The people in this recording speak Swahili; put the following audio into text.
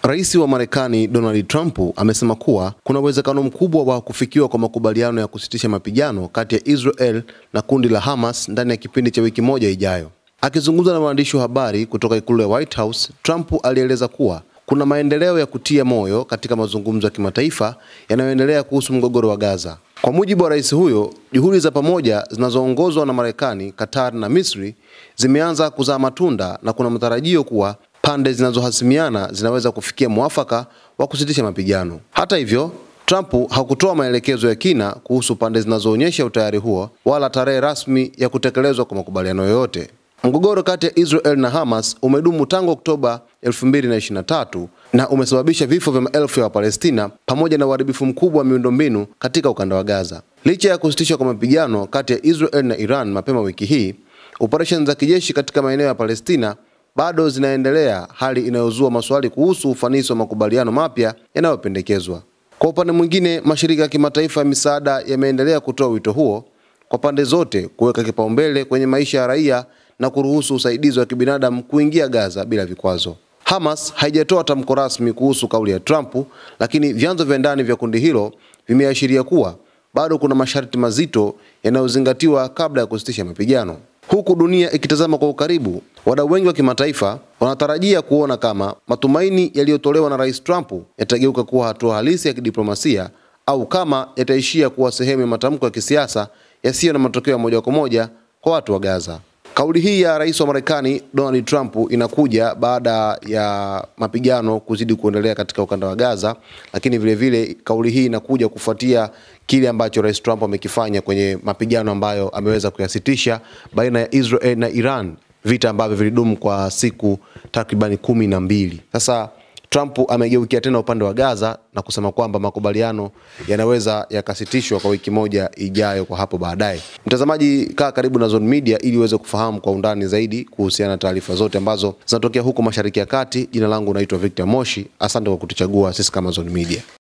Rais wa Marekani Donald Trump amesema kuwa kuna uwezekano mkubwa wa kufikiwa kwa makubaliano ya kusitisha mapigano kati ya Israel na kundi la Hamas ndani ya kipindi cha wiki moja ijayo. Akizungumza na waandishi wa habari kutoka ikulu ya White House, Trump alieleza kuwa kuna maendeleo ya kutia moyo katika mazungumzo ya kimataifa yanayoendelea kuhusu mgogoro wa Gaza. Kwa mujibu wa rais huyo, juhudi za pamoja zinazoongozwa na Marekani, Qatar na Misri zimeanza kuzaa matunda na kuna matarajio kuwa pande zinazohasimiana zinaweza kufikia mwafaka wa kusitisha mapigano. Hata hivyo, Trump hakutoa maelekezo ya kina kuhusu pande zinazoonyesha utayari huo wala tarehe rasmi ya kutekelezwa kwa makubaliano yoyote. Mgogoro kati ya Israel na Hamas umedumu tangu Oktoba 2023 na umesababisha vifo vya maelfu ya Wapalestina pamoja na uharibifu mkubwa wa miundombinu katika ukanda wa Gaza. Licha ya kusitishwa kwa mapigano kati ya Israel na Iran mapema wiki hii, operesheni za kijeshi katika maeneo ya Palestina bado zinaendelea, hali inayozua maswali kuhusu ufanisi wa makubaliano mapya yanayopendekezwa. Kwa upande mwingine, mashirika ya kimataifa ya misaada yameendelea kutoa wito huo kwa pande zote kuweka kipaumbele kwenye maisha ya raia na kuruhusu usaidizi wa kibinadamu kuingia Gaza bila vikwazo. Hamas haijatoa tamko rasmi kuhusu kauli ya Trump, lakini vyanzo vya ndani vya kundi hilo vimeashiria kuwa bado kuna masharti mazito yanayozingatiwa kabla ya kusitisha mapigano. Huku dunia ikitazama kwa ukaribu, wadau wengi wa kimataifa wanatarajia kuona kama matumaini yaliyotolewa na Rais Trump yatageuka kuwa hatua halisi ya kidiplomasia au kama yataishia kuwa sehemu ya matamko ya kisiasa yasiyo na matokeo ya moja kwa moja kwa watu wa Gaza. Kauli hii ya Rais wa Marekani Donald Trump inakuja baada ya mapigano kuzidi kuendelea katika ukanda wa Gaza, lakini vile vile kauli hii inakuja kufuatia kile ambacho Rais Trump amekifanya kwenye mapigano ambayo ameweza kuyasitisha baina ya Israel na Iran, vita ambavyo vilidumu kwa siku takribani 12. Sasa Trump amegeukia tena upande wa Gaza na kusema kwamba makubaliano yanaweza yakasitishwa kwa wiki moja ijayo kwa hapo baadaye. Mtazamaji, kaa karibu na Zone Media ili uweze kufahamu kwa undani zaidi kuhusiana na taarifa zote ambazo zinatokea huko Mashariki ya Kati. Jina langu naitwa Victor Moshi. Asante kwa kutuchagua sisi kama Zone Media.